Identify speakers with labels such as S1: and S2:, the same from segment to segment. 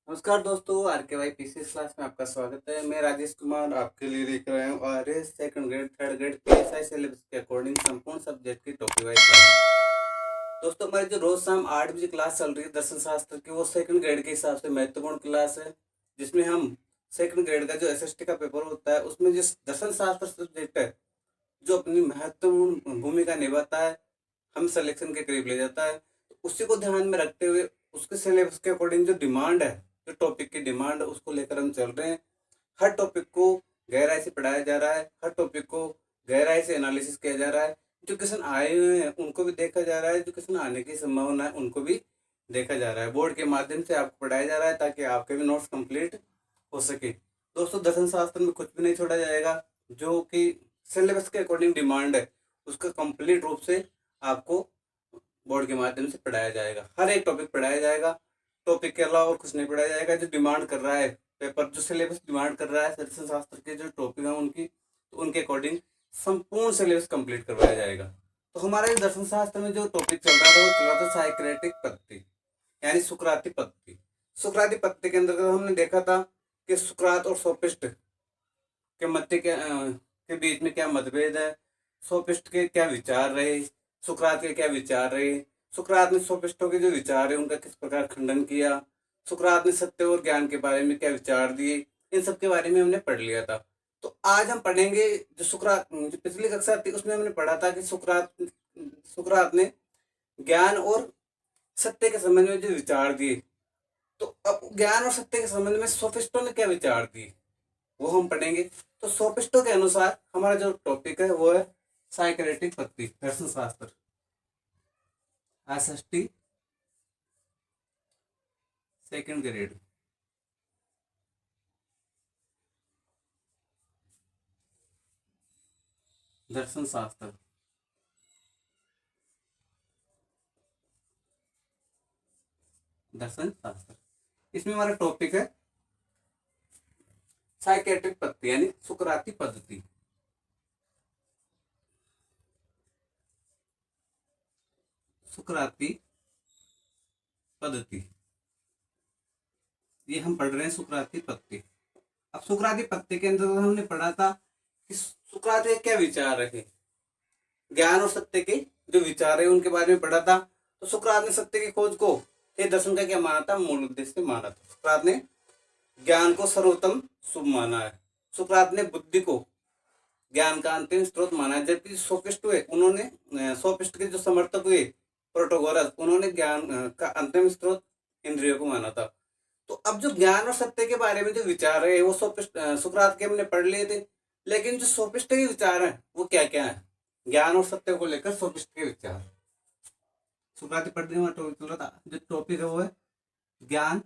S1: नमस्कार दोस्तों, आर के वाई पीसीएस क्लास में आपका स्वागत है। मैं राजेश कुमार आपके लिए लेकर आया हूँ RS second grade third grade PSI syllabus के अकॉर्डिंग संपूर्ण सब्जेक्ट की टॉपिक वाइज क्लास। दोस्तों, हमारी जो रोज शाम 8 बजे क्लास चल रही है दर्शन शास्त्र की, वो सेकंड ग्रेड के हिसाब से महत्वपूर्ण क्लास है, जिसमें हम सेकंड ग्रेड का जो एसएसटी का पेपर होता है उसमें जिस दर्शन शास्त्र सब्जेक्ट है जो अपनी महत्वपूर्ण भूमिका निभाता है, हम सिलेक्शन के करीब ले जाता है, तो उसी को ध्यान में रखते हुए उसके सिलेबस के अकॉर्डिंग जो डिमांड है, जो टॉपिक की डिमांड है, उसको लेकर हम चल रहे हैं। हर टॉपिक को गहराई से पढ़ाया जा रहा है, हर टॉपिक को गहराई से एनालिसिस किया जा रहा है। जो क्वेश्चन आए हुए हैं उनको भी देखा जा रहा है, जो क्वेश्चन आने की संभावना है उनको भी देखा जा रहा है। बोर्ड के माध्यम से आपको पढ़ाया जा रहा है ताकि आपके भी नोट्स कंप्लीट हो सके। दोस्तों, दर्शन शास्त्र में कुछ भी नहीं छोड़ा जाएगा। जो कि सिलेबस के अकॉर्डिंग डिमांड है उसका कंप्लीट रूप से आपको बोर्ड के माध्यम से पढ़ाया जाएगा। हर एक टॉपिक पढ़ाया जाएगा, टॉपिक के अलावा और कुछ नहीं पढ़ाया जाएगा। जो डिमांड कर रहा है पेपर, जो सिलेबस डिमांड कर रहा है दर्शन शास्त्र के जो टॉपिक हैं उनकी, तो उनके अकॉर्डिंग संपूर्ण सिलेबस कंप्लीट करवाया जाएगा। तो हमारे दर्शन शास्त्र में जो टॉपिक चल रहा था वो चल रहा था साइक्रेटिक पद्धति, यानी सुकराती पद्धति। सुकराती पद्धति के अंतर्गत हमने देखा था कि सुकरात और सोफिस्ट के मध्य के बीच में क्या मतभेद है, सोफिस्ट के क्या विचार रहे, सुकरात के क्या विचार रहे, सुकरात ने सोफिस्टों के जो विचार है उनका किस प्रकार खंडन किया, सुकरात ने सत्य और ज्ञान के बारे में क्या विचार दिए, इन सब के बारे में हमने पढ़ लिया था। तो आज हम पढ़ेंगे जो सुकरात, जो पिछली कक्षा थी उसमें हमने पढ़ा था कि सुकरात ने ज्ञान और सत्य के संबंध में जो विचार दिए। तो अब ज्ञान और सत्य के संबंध में सोफिस्टों ने क्या विचार दिए वो हम पढ़ेंगे। तो सोफिस्टों के अनुसार हमारा जो टॉपिक है वो है साइक्रेटिक पद्धति, दर्शन शास्त्र, एसएसटी सेकंड ग्रेड। दर्शन शास्त्र, दर्शन शास्त्र, इसमें हमारा टॉपिक है साइक्रेटिक पद्धति यानी सुकराती पद्धति। सुकराती पद्धति, ये हम पढ़ रहे हैं सुकराती पद्धति। अब सुकराती पद्धति के अंदर हमने पढ़ा था कि सुकरात के क्या विचार रहे, ज्ञान और सत्य के जो विचार है उनके बारे में पढ़ा था। तो सुकरात ने सत्य की खोज को ये दर्शन का क्या माना था, मूल उद्देश्य माना था। सुकरात ने ज्ञान को सर्वोत्तम शुभ माना है, सुकरात ने बुद्धि को ज्ञान का अंतिम स्रोत माना है। जबकि सोफिस्ट हुए उन्होंने, सोफिस्ट के जो समर्थक हुए प्रोटोगोरस, उन्होंने ज्ञान का अंतिम स्रोत इंद्रियों को माना था। तो अब जो ज्ञान और सत्य के बारे में जो विचार है वो सुकरात के हमने पढ़ लिए थे, लेकिन जो सोफिस्ट के विचार हैं वो क्या क्या है, ज्ञान और सत्य को लेकर सोफिस्ट के विचार। सुकराती पढ़ने में टॉपिक चल रहा था, जो टॉपिक है वो है ज्ञान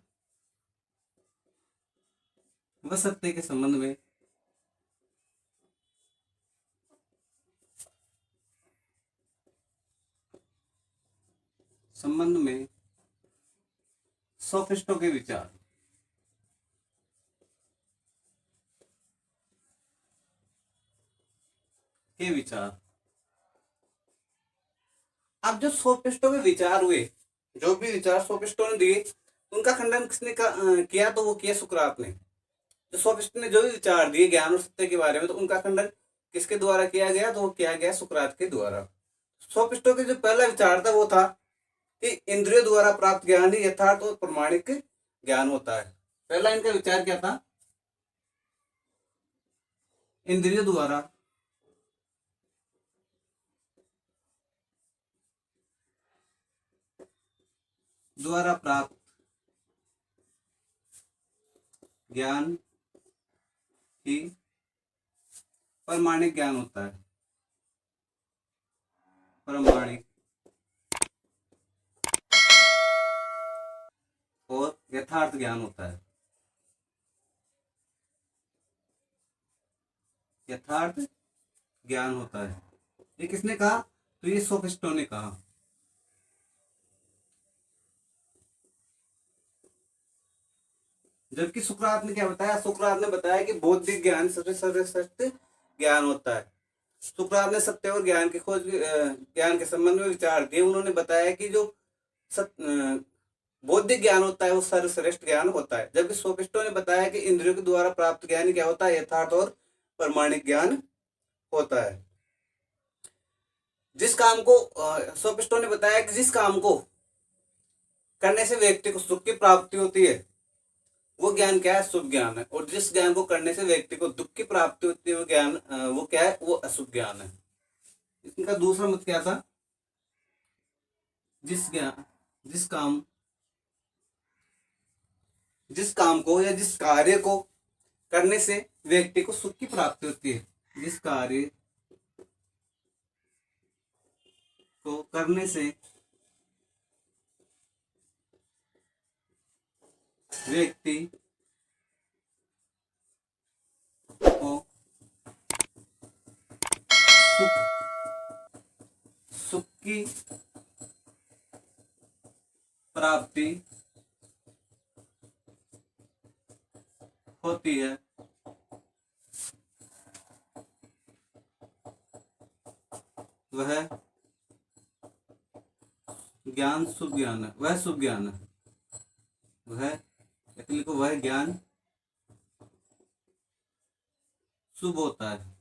S1: व सत्य के संबंध में सोफिस्टों के विचार। के विचार, अब जो सोफिस्टों के विचार हुए, जो भी विचार सोफिस्टों ने दिए उनका खंडन किसने किया, तो वो किया सुकरात ने। जो सोफिस्ट ने जो भी विचार दिए ज्ञान और सत्य के बारे में, तो उनका खंडन किसके द्वारा किया गया, तो वो किया गया सुकरात के द्वारा। सोफिस्टों के जो पहला विचार था वो था कि इंद्रियों द्वारा प्राप्त ज्ञान ही यथार्थ और प्रमाणिक ज्ञान होता है। पहला इनका विचार क्या था, इंद्रियों द्वारा प्राप्त ज्ञान ही प्रमाणिक ज्ञान होता है, प्रमाणिक और यथार्थ ज्ञान होता है, यथार्थ ज्ञान होता है। ये किसने कहा, तो ये सोफिस्टों ने कहा। जबकि सुकरात ने क्या बताया, सुकरात ने बताया कि बौद्धिक ज्ञान सबसे सर्वश्रेष्ठ ज्ञान होता है। सुकरात ने सत्य और ज्ञान की खोज, ज्ञान के संबंध में विचार दिए। उन्होंने बताया कि जो बौद्धिक ज्ञान होता है वो सर्वश्रेष्ठ ज्ञान होता है। जबकि सोफिस्टों ने बताया कि इंद्रियों के द्वारा प्राप्त ज्ञान क्या होता है, यथार्थ और प्रमाणिक ज्ञान होता है। जिस काम को सोफिस्टों ने बताया कि जिस काम को करने से व्यक्ति को सुख की प्राप्ति होती है वो ज्ञान क्या है, शुभ ज्ञान है। और जिस ज्ञान को करने से व्यक्ति को दुख की प्राप्ति होती है वो ज्ञान वो क्या है, वो अशुभ ज्ञान है। इनका दूसरा मत क्या था, जिस ज्ञान जिस काम को या जिस कार्य को करने से व्यक्ति को सुख की प्राप्ति होती है, जिस कार्य को करने से व्यक्ति को सुख की प्राप्ति होती है वह ज्ञान शुभ ज्ञान है, वह शुभ ज्ञान है। वह ज्ञान शुभ होता है।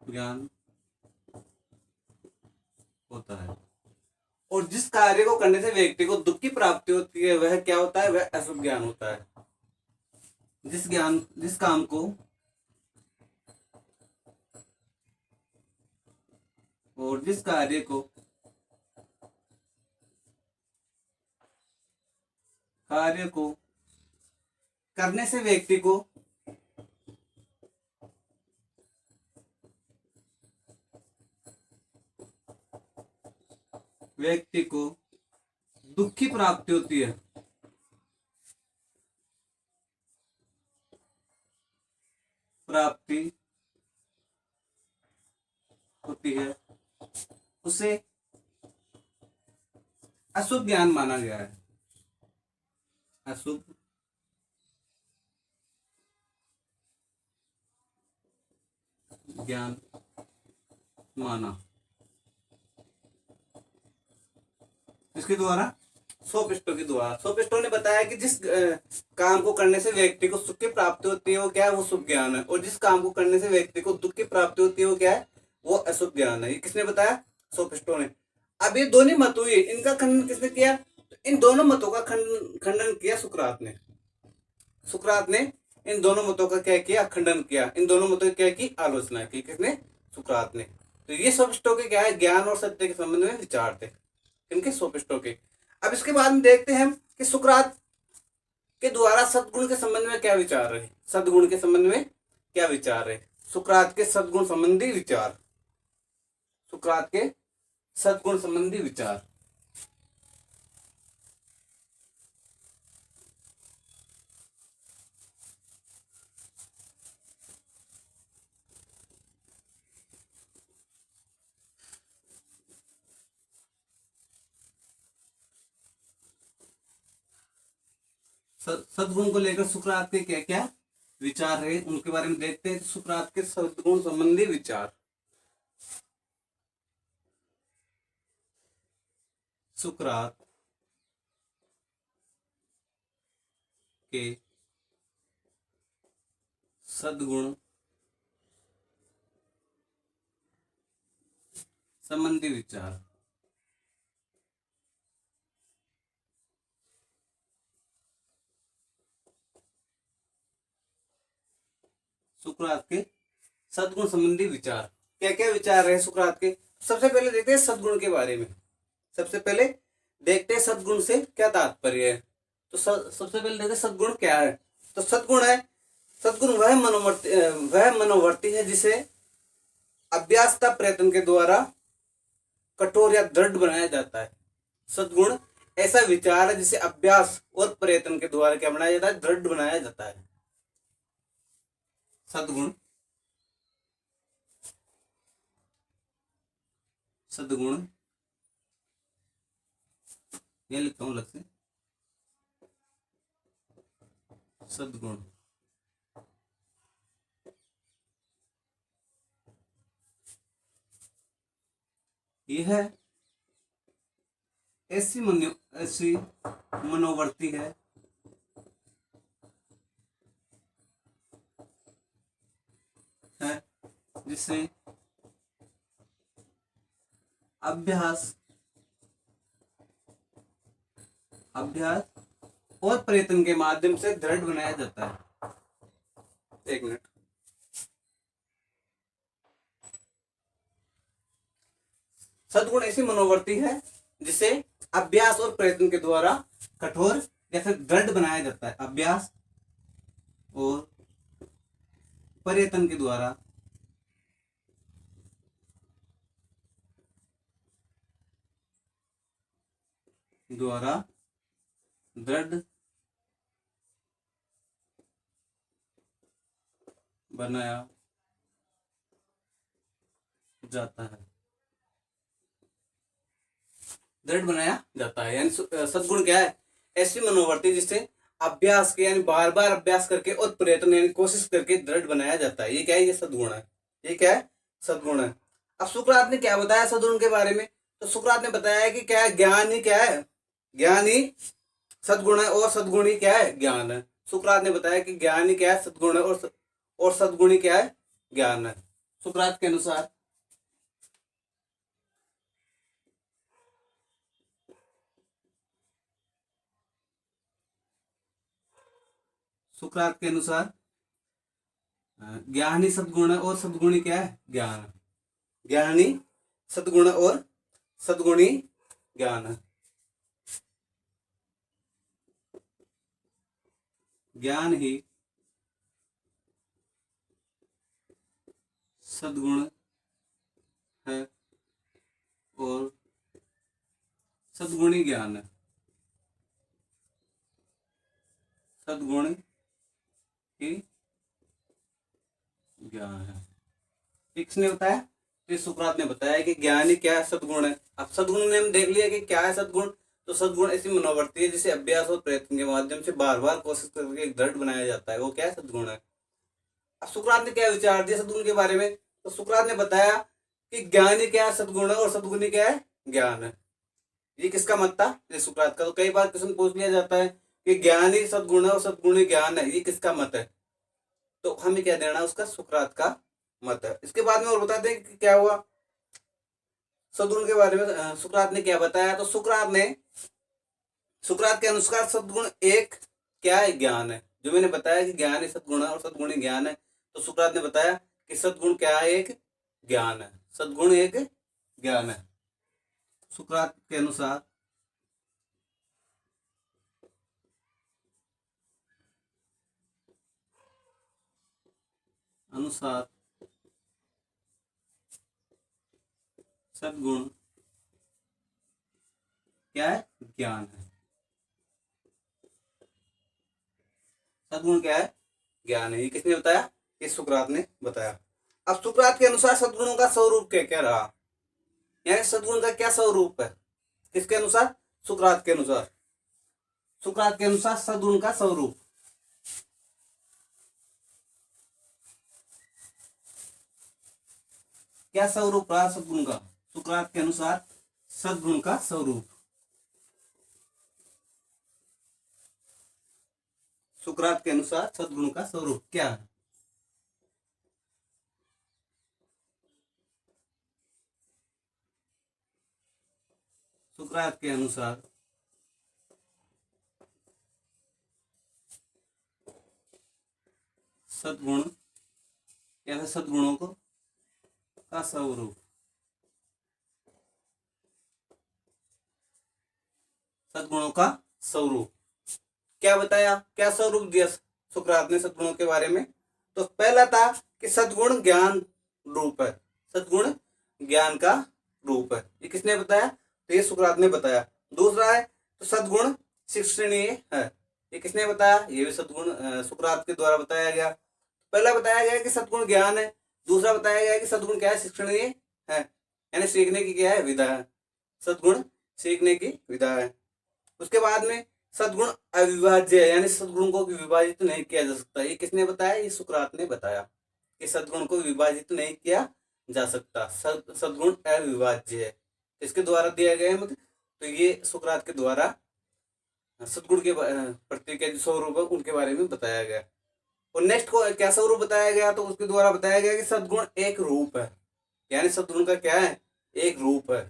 S1: ज्ञान होता है। और जिस कार्य को करने से व्यक्ति को दुख की प्राप्ति होती है वह क्या होता है, वह अशुभ ज्ञान होता है। जिस काम को और जिस कार्य को करने से व्यक्ति को दुख की प्राप्ति होती है उसे अशुभ ज्ञान माना गया है। अशुभ ज्ञान माना इसके द्वारा सोफिस्टों ने बताया कि जिस काम को करने से व्यक्ति को सुख की प्राप्ति होती है वो क्या है, वो शुभ ज्ञान है। और जिस काम को करने से व्यक्ति को दुख की प्राप्ति होती है वो क्या है, वो अशुभ ज्ञान है। ये किसने बताया, सोफिस्टों ने। अब ये दोनों मत हुए, इनका खंडन किसने किया, तो इन दोनों मतों का खंडन किया सुकरात ने इन दोनों मतों का क्या किया, खंडन किया। इन दोनों मतों की क्या की, आलोचना की। किसने, सुकरात ने। तो ये सोफिस्टों के क्या है, ज्ञान और सत्य के संबंध में विचार थे, इनके सोफिस्टों के। अब इसके बाद में देखते हैं कि सुकरात के द्वारा सद्गुण के संबंध में क्या विचार रहे। सद्गुण के संबंध में क्या विचार है, सुकरात के सद्गुण संबंधी विचार। सुकरात के सद्गुण संबंधी विचार। सद्गुण को लेकर सुकरात के क्या क्या विचार रहे उनके बारे में देखते हैं। सुकरात के सद्गुण संबंधी विचार। सुकरात के सद्गुण संबंधी विचार। सुकरात के सद्गुण संबंधी विचार, क्या क्या विचार रहे सुकरात के। सबसे पहले देखते हैं सद्गुण के बारे में। सबसे पहले देखते हैं सद्गुण से क्या तात्पर्य है। तो सबसे पहले देखते हैं सद्गुण क्या है। तो सद्गुण वह मनोवर्ती है जिसे अभ्यास तथा प्रयत्न के द्वारा कठोर या दृढ़ बनाया जाता है। सद्गुण ऐसा विचार है जिसे अभ्यास और प्रयत्न के द्वारा क्या बनाया जाता है, दृढ़ बनाया जाता है। सद्गुण ये लिखता हूं अलग से। सद्गुण यह ऐसी मनोवृत्ति है जिसे अभ्यास और प्रयत्न के माध्यम से दृढ़ बनाया जाता है। एक मिनट। सद्गुण ऐसी मनोवृत्ति है जिसे अभ्यास और प्रयत्न के द्वारा कठोर या फिर दृढ़ बनाया जाता है। अभ्यास और प्रयत्न के द्वारा दृढ़ बनाया जाता है। दृढ़ बनाया जाता है। यानी सद्गुण क्या है? ऐसी मनोवृत्ति जिससे अभ्यास के यानी बार बार अभ्यास करके और प्रयत्न यानी कोशिश करके दृढ़ बनाया जाता है। ये क्या है? ये सद्गुण है। ये क्या है? सद्गुण है। अब सुकरात ने क्या बताया सद्गुण के बारे में? तो सुकरात ने बताया कि क्या है? ज्ञान ही क्या है? ज्ञान ही सद्गुण है और सद्गुण ही क्या है? ज्ञान है। सुकरात ने बताया कि ज्ञान ही क्या है? सद्गुण है और सद्गुण ही क्या है? ज्ञान है। सुकरात के अनुसार ज्ञान ही सद्गुण है और सद्गुण ही क्या है? ज्ञान है। ज्ञान ही सद्गुण और सद्गुण ही ज्ञान है। ज्ञान ही सद्गुण है और सद्गुण ही ज्ञान है। सद्गुण ही ज्ञान है। किसने बताया? तो सुकरात ने बताया कि ज्ञान ही क्या है? सद्गुण है। अब सद्गुण ने हम देख लिया कि क्या है सद्गुण। तो सद्गुण ऐसी मनोवृत्ति है जिसे अभ्यास और प्रयत्न के माध्यम से बार बार कोशिश करके दृढ़ बनाया जाता है। वो क्या है? सद्गुण है। अब सुकरात ने क्या विचार दिया सद्गुण के बारे में? तो सुकरात ने बताया कि ज्ञान ही क्या है? सद्गुण है और सद्गुण ही क्या है? ज्ञान है। ये किसका मत था? ये सुकरात का। तो कई बार क्वेश्चन पूछ लिया जाता है कि ज्ञान ही सद्गुण है और सद्गुण ही ज्ञान है, ये किसका मत है? तो हमें क्या देना? उसका सुकरात का मत है। इसके बाद में और बताते हैं कि क्या हुआ सद्गुण के बारे में। सुकरात ने क्या बताया? तो सुकरात के अनुसार सद्गुण एक क्या है? ज्ञान है। जो मैंने बताया कि ज्ञान ही सद्गुण है और सद्गुण ही ज्ञान है, तो सुकरात ने बताया कि सद्गुण क्या है? एक ज्ञान है। सद्गुण एक ज्ञान है। सुकरात के अनुसार सद्गुण क्या है? ज्ञान है। सद्गुण क्या है? ज्ञान है। ये किसने बताया? ये सुकरात ने बताया। अब सुकरात के अनुसार सद्गुणों का स्वरूप क्या क्या रहा? यानी सद्गुण का क्या स्वरूप है? किसके अनुसार? सुकरात के अनुसार। सुकरात के अनुसार सद्गुण का स्वरूप क्या स्वरूप रहा सद्गुण का? सुकरात के अनुसार सद्गुण का स्वरूप। सुकरात के अनुसार सद्गुण का स्वरूप क्या है? सुकरात के अनुसार सद्गुण या फिर सद्गुणों को का स्वरूप। सद्गुणों का स्वरूप क्या बताया? क्या स्वरूप दिया सुकरात ने सद्गुणों के बारे में? तो पहला था कि सद्गुण ज्ञान रूप है। सद्गुण ज्ञान का रूप है। ये किसने बताया? तो ये सुकरात ने बताया। दूसरा है तो सद्गुण शिक्षणीय है। ये किसने बताया? ये भी सद्गुण सुकरात के द्वारा बताया गया। पहला बताया गया कि सद्गुण ज्ञान है। दूसरा बताया गया कि सद्गुण क्या है? शिक्षणीय है, यानी सीखने की क्या है? विधा है। सद्गुण सीखने की विधा है। उसके बाद में सद्गुण अविभाज्य है, यानी सद्गुण को विभाजित नहीं किया जा सकता। ये किसने बताया? ये सुकरात ने बताया कि सद्गुण को विभाजित नहीं किया जा सकता। सद्गुण अविभाज्य है। इसके द्वारा दिया गया है मतलब, तो ये सुकरात के द्वारा सद्गुण के प्रत्येक के जो स्वरूप है उनके बारे में बताया गया। और नेक्स्ट को क्या स्वरूप बताया गया, तो उसके द्वारा बताया गया कि सद्गुण एक रूप है, यानी सद्गुण का क्या है, एक रूप है।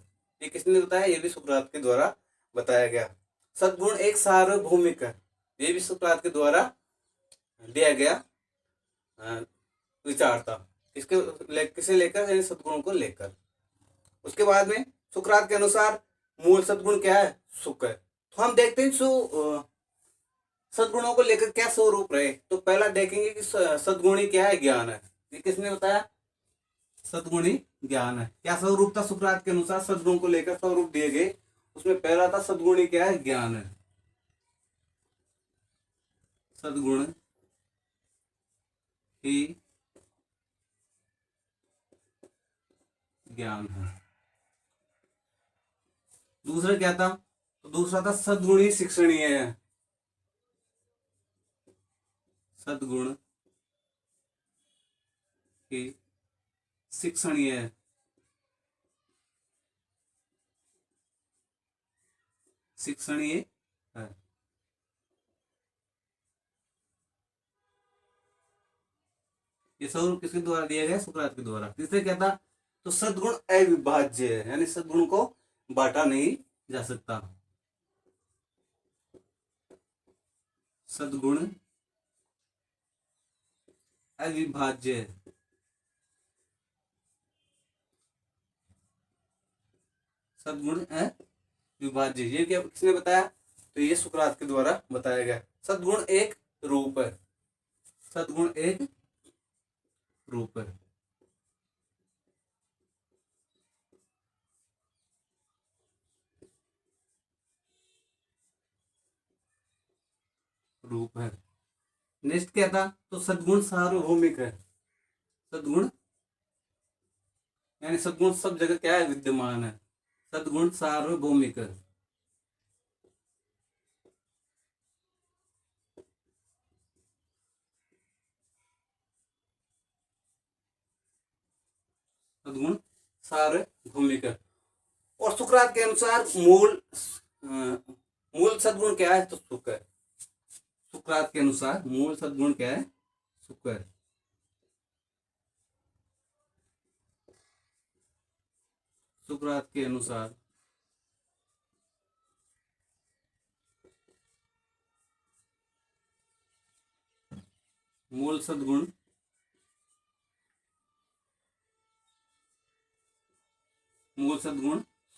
S1: ये किसने बताया, ये भी सुकरात के द्वारा बताया गया। सद्गुण एक सार्वभौमिक है, ये भी सुकरात के द्वारा दिया गया विचार था। किसे लेकर, यानी सद्गुणों को लेकर। उसके बाद में सुकरात के अनुसार मूल सद्गुण क्या है, सुख है। तो हम देखते हैं सद्गुणों को लेकर क्या स्वरूप रहे। तो पहला देखेंगे कि सद्गुणी क्या है, ज्ञान है। ये किसने बताया, सद्गुणी ज्ञान है। क्या स्वरूप था सुकरात के अनुसार, सद्गुणों को लेकर स्वरूप दिए गए। उसमें पहला था सद्गुणी क्या है, ज्ञान है। सद्गुण ही ज्ञान है। दूसरा क्या था, तो दूसरा था सद्गुण ही शिक्षणीय है। सद्गुण ही शिक्षणीय है। शिक्षणीय है। ये स्वरूप किसके द्वारा दिया गया, सुकरात के द्वारा। तीसरे क्या था, तो सद्गुण अविभाज्य है, यानी सद्गुण को बांटा नहीं जा सकता। सद्गुण अविभाज्य है। सद्गुण अविभाज्य, ये क्या किसने बताया, तो ये सुकरात के द्वारा बताया गया। सद्गुण एक रूप है। सद्गुण एक रूप है। रूप है। नेक्स्ट क्या था, तो सद्गुण सार्वभौमिक है। सद्गुण यानी सद्गुण सब जगह क्या है, विद्यमान है। सद्गुण सार्वभौमिक है। सद्गुण सार्वभौमिक है। और सुकरात के अनुसार मूल सद्गुण क्या है, तो सुख है। सुकरात के अनुसार मूल सद्गुण क्या है, सुख है। सुकरात के अनुसार मूल सद्गुण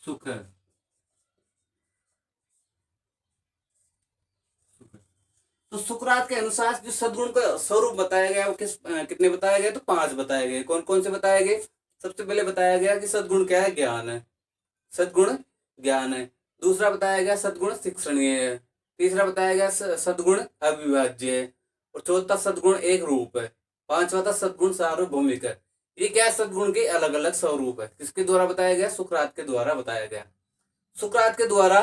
S1: सुख है। तो सुकरात के अनुसार जो सद्गुण का स्वरूप बताया गया वो कितने बताया गया, तो 5 बताए गए। कौन कौन से बताए गए, सबसे पहले बताया गया कि सद्गुण क्या है, ज्ञान है। सद्गुण ज्ञान है। दूसरा बताया गया सद्गुण शिक्षणीय है। तीसरा बताया गया सद्गुण अविभाज्य है। और चौथा सद्गुण एक रूप है। पांचवा था सद्गुण सार्वभौमिक है। ये क्या है, सद्गुण के अलग अलग स्वरूप है। किसके द्वारा बताया गया, सुकरात के द्वारा बताया गया। सुकरात के द्वारा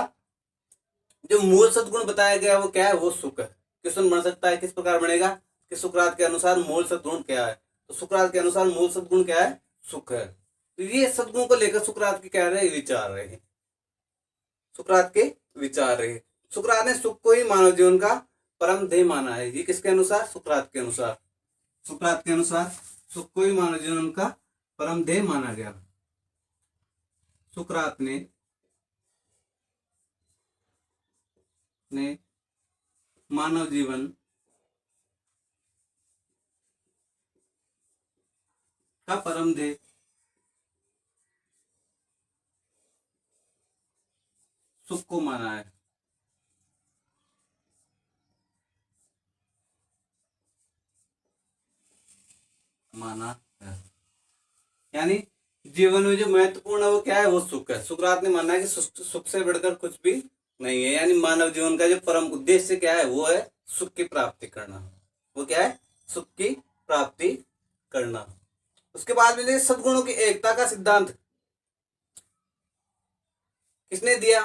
S1: जो मूल सद्गुण बताया गया वो क्या है, वो सुख है। क्वेश्चन बन सकता है किस प्रकार बनेगा, कि सुकरात के अनुसार मूल सद्गुण क्या है। तो सुकरात के अनुसार मूल सद्गुण क्या है, सुख है। तो ये सद्गुण को लेकर सुकरात के क्या रहे, विचार रहे। सुकरात के विचार रहे। सुकरात ने सुख को ही मानव जीवन का परम ध्येय माना है। ये किसके अनुसार, सुकरात के अनुसार। सुकरात के अनुसार सुख को ही मानव जीवन का परम ध्येय माना गया। सुकरात ने मानव जीवन का परम ध्येय सुख को माना है। माना है, यानी जीवन में जो महत्वपूर्ण है वो क्या है, वो सुख है। सुकरात ने माना है कि सुख से बढ़कर कुछ भी नहीं है। यानी मानव जीवन का जो परम उद्देश्य क्या है, वो है सुख की प्राप्ति करना। वो क्या है, सुख की प्राप्ति करना। उसके बाद में सद्गुणों की एकता का सिद्धांत किसने दिया,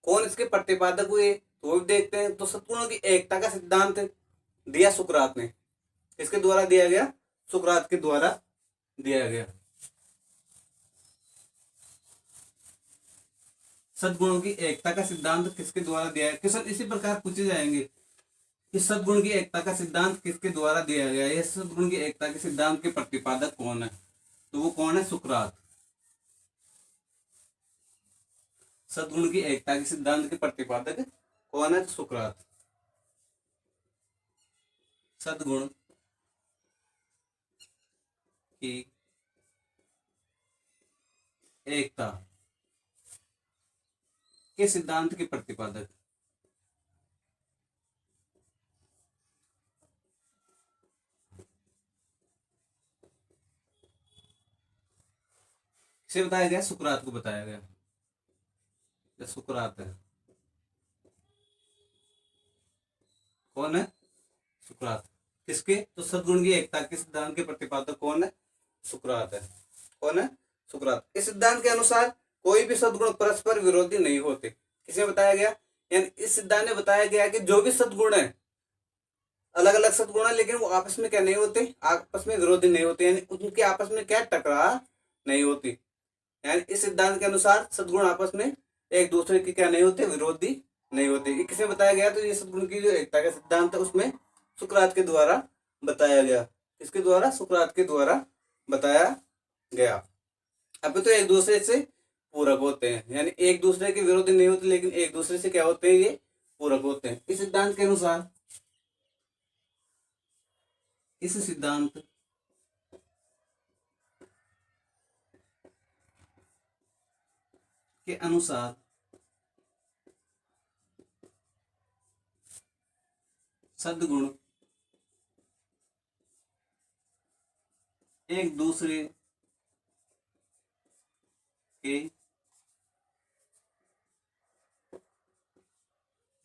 S1: कौन इसके प्रतिपादक हुए, तो वो भी देखते हैं। तो सद्गुणों की एकता का सिद्धांत दिया सुकरात ने। किसके द्वारा दिया गया, सुकरात के द्वारा दिया गया। सद्गुणों की एकता का सिद्धांत किसके द्वारा दिया है। क्वेश्चन इसी प्रकार पूछे जाएंगे कि सद्गुण की एकता का सिद्धांत किसके द्वारा दिया गया है। सद्गुण की एकता के सिद्धांत के प्रतिपादक कौन है, तो वो कौन है, सुकरात। सद्गुण की एकता के सिद्धांत के प्रतिपादक कौन है, सुकरात। सद्गुण की एकता के सिद्धांत के प्रतिपादक किसे बताया गया, सुकरात को बताया गया। सुकरात है, कौन है, सुकरात। किसके, तो सद्गुण की एकता के सिद्धांत के प्रतिपादक कौन है, सुकरात है। कौन है, सुकरात। इस सिद्धांत के अनुसार कोई भी सद्गुण परस्पर विरोधी नहीं होते। किसे बताया गया, यानी इस सिद्धांत में बताया गया कि जो भी सद्गुण है, अलग अलग सद्गुण है, लेकिन वो आपस में क्या नहीं होते, आपस में विरोधी नहीं होते, यानी उनके आपस में क्या टकराव नहीं होती। यानी इस सिद्धांत के अनुसार सद्गुण आपस में एक दूसरे के क्या नहीं होते, विरोधी नहीं होते। ये किसे बताया गया, तो ये सद्गुण की जो एकता का सिद्धांत है उसमें सुकरात के द्वारा बताया गया। किसके द्वारा, सुकरात के द्वारा बताया गया। अब तो एक दूसरे से पूरक होते हैं, यानी एक दूसरे के विरोधी नहीं होते, लेकिन एक दूसरे से क्या होते हैं, ये पूरक होते हैं। इस सिद्धांत के अनुसार, इस सिद्धांत के अनुसार सद्गुण एक दूसरे के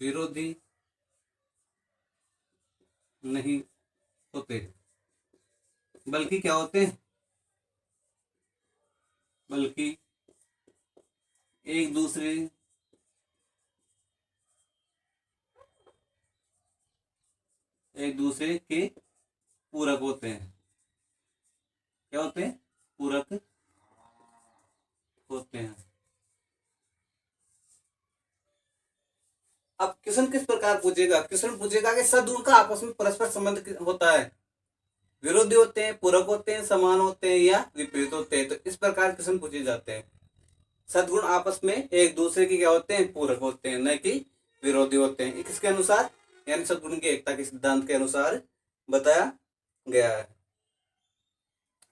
S1: विरोधी नहीं होते, बल्कि क्या होते हैं, बल्कि एक दूसरे के पूरक होते हैं। क्या होते हैं, पूरक होते हैं। अब क्वेश्चन किस प्रकार पूछेगा, क्वेश्चन पूछेगा कि सद्गुण का आपस में परस्पर संबंध होता है, विरोधी होते हैं, पूरक होते हैं, समान होते हैं या विपरीत होते हैं। तो इस प्रकार क्वेश्चन पूछे जाते हैं। सद्गुण आपस में एक दूसरे के क्या होते हैं, पूरक होते हैं, न कि विरोधी होते हैं। किसके अनुसार, यानी सद्गुण की एकता के सिद्धांत के अनुसार बताया गया है।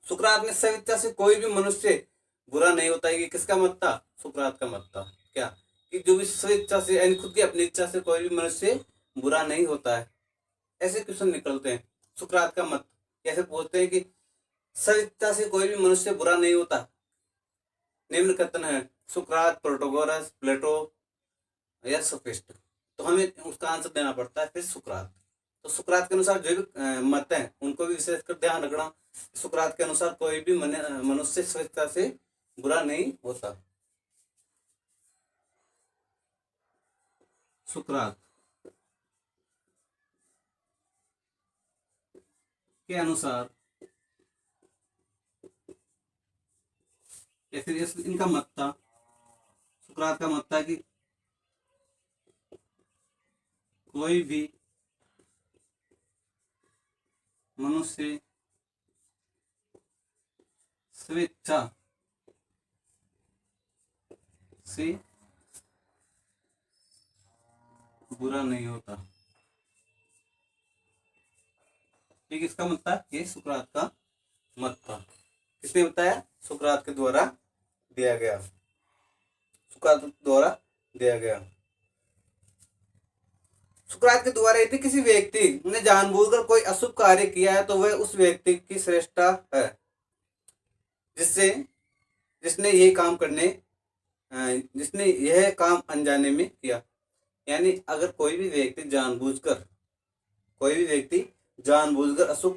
S1: सुकरात ने स्वेच्छा से कोई भी मनुष्य बुरा नहीं होता है, कि किसका मत था, सुकरात का मत था। क्या, कि जो भी स्वेच्छा से यानी खुद की अपनी इच्छा से कोई भी मनुष्य बुरा नहीं होता है। ऐसे क्वेश्चन निकलते हैं। सुकरात का मत कैसे पूछते हैं कि स्वेच्छा से कोई भी मनुष्य बुरा नहीं होता। निम्न कथन है, सुकरात, प्रोटोगोरस, प्लेटो या सोफिस्ट। तो हमें उसका आंसर देना पड़ता है फिर सुकरात। तो सुकरात के अनुसार जो भी मत हैं उनको भी विशेषकर ध्यान रखना। सुकरात के अनुसार कोई भी मनुष्य स्वेच्छा से बुरा नहीं होता। सुकरात के अनुसार या फिर इनका मत था, सुकरात का मत था कि कोई भी मनुष्य स्वेच्छा से बुरा नहीं होता। ये किसका मत था, ये सुकरात का मत था। किसने बताया, सुकरात के द्वारा दिया गया, सुकरात द्वारा दिया गया। सुकरात के द्वारा यदि किसी व्यक्ति ने जानबूझकर कोई अशुभ कार्य किया है तो वह उस व्यक्ति की श्रेष्ठता है जिसने यह काम अनजाने में किया। यानी अगर कोई भी व्यक्ति जानबूझकर अशुभ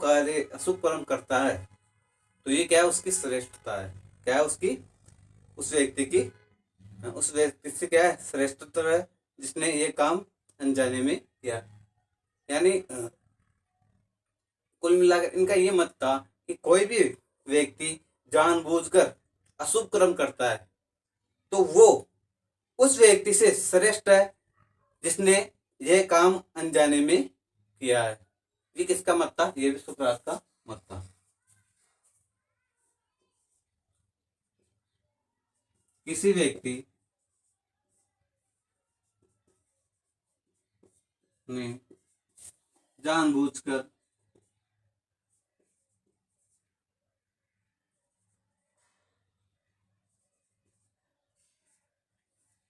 S1: कर्म करता है तो ये क्या है, उसकी श्रेष्ठता है। क्या है, उसकी उस व्यक्ति से क्या है, श्रेष्ठता है, जिसने ये काम अनजाने में किया। यानी कुल मिलाकर इनका ये मत था कि कोई भी व्यक्ति जानबूझकर अशुभ कर्म करता है तो वो उस व्यक्ति से श्रेष्ठ है जिसने यह काम अनजाने में किया है। ये किसका मत था? ये भी सुकरात का मत था। किसी व्यक्ति ने जानबूझकर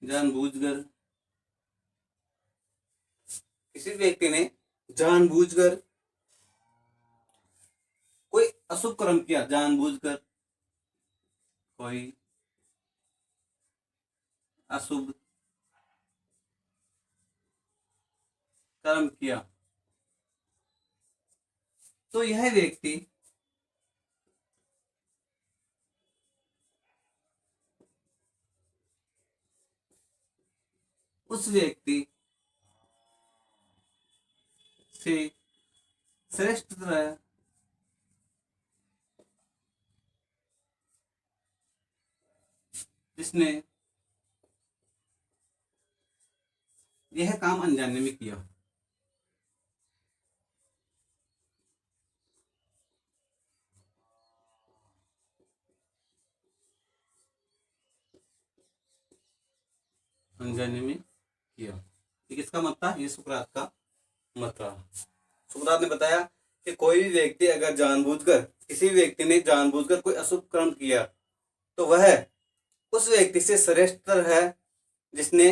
S1: जानबूझकर किसी व्यक्ति ने जानबूझकर कोई अशुभ कर्म किया, जानबूझकर कोई अशुभ कर्म किया, तो यह व्यक्ति उस व्यक्ति से श्रेष्ठ तरह जिसने यह काम अनजाने में किया। अनजाने में किया, ये किसका मत था? ये सुकरात का मत था। सुकरात ने बताया कि कोई भी व्यक्ति अगर जानबूझकर, किसी व्यक्ति ने जानबूझकर कोई अशुभ कर्म किया तो वह उस व्यक्ति से श्रेष्ठतर है जिसने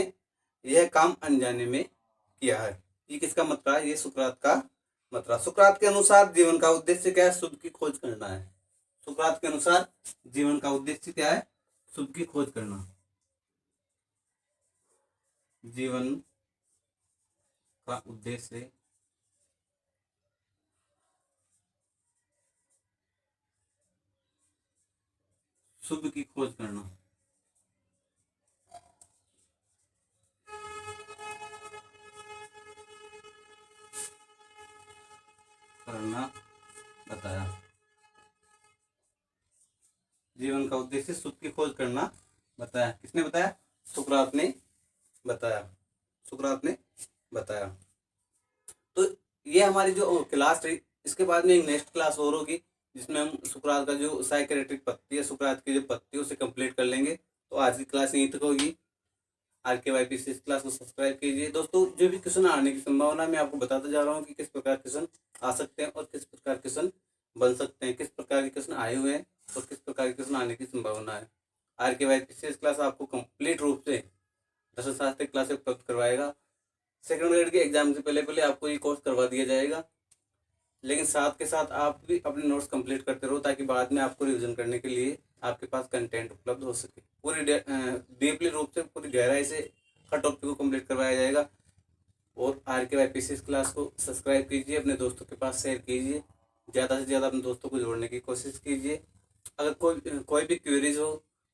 S1: यह काम अनजाने में किया है। ये किसका मत रहा? ये सुकरात का मत रहा। सुकरात के अनुसार जीवन का उद्देश्य क्या है? शुभ की खोज करना है। सुकरात के अनुसार जीवन का उद्देश्य क्या है? शुभ की खोज करना। जीवन का उद्देश्य शुभ की खोज करना। बताया। जीवन का उद्देश्य शुभ की खोज करना बताया। किसने बताया? सुकरात ने बताया। सुकरात ने बताया। तो ये हमारी जो क्लास रही, इसके बाद में एक नेक्स्ट क्लास और होगी जिसमें हम सुकरात का जो साइकेट्रिक पत्ती है, सुकरात की जो पत्ती है उसे कंप्लीट कर लेंगे। तो आज की क्लास यहीं तक होगी। RKYPC इस क्लास को सब्सक्राइब कीजिए। दोस्तों, जो भी क्वेश्चन आने की संभावना मैं आपको बताता जा रहा हूँ कि किस प्रकार क्वेश्चन आ सकते हैं और किस प्रकार क्वेश्चन बन सकते हैं, किस प्रकार के क्वेश्चन आए हुए हैं और किस प्रकार के क्वेश्चन आने की संभावना है। RKYPC इस क्लास आपको कंप्लीट रूप से दर्शनशास्त्र क्लास उपलब्ध करवाएगा। सेकंड ग्रेड के एग्जाम से पहले पहले आपको ये कोर्स करवा दिया जाएगा, लेकिन साथ के साथ आप भी अपने नोट्स कंप्लीट करते रहो ताकि बाद में आपको रिवीजन करने के लिए आपके पास कंटेंट उपलब्ध हो सके। पूरी डीपली रूप से, पूरी गहराई से हर टॉपिक को कंप्लीट करवाया जाएगा। और RKYPC क्लास को सब्सक्राइब कीजिए, अपने दोस्तों के पास शेयर कीजिए, ज़्यादा से ज़्यादा अपने दोस्तों को जोड़ने की कोशिश कीजिए। अगर कोई भी क्वेरीज हो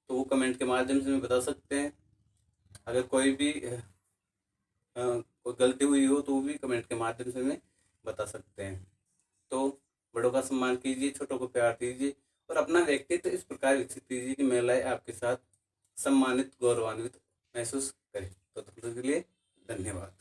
S1: तो वो कमेंट के माध्यम से हमें बता सकते हैं। अगर कोई भी कोई गलती हुई हो तो वो भी कमेंट के माध्यम से हमें बता सकते हैं। तो बड़ों का सम्मान कीजिए, छोटों को प्यार दीजिए और अपना व्यक्तित्व इस प्रकार विकसित कीजिए कि महिलाएं आपके साथ सम्मानित, गौरवान्वित महसूस करें। तो तब तक के लिए धन्यवाद।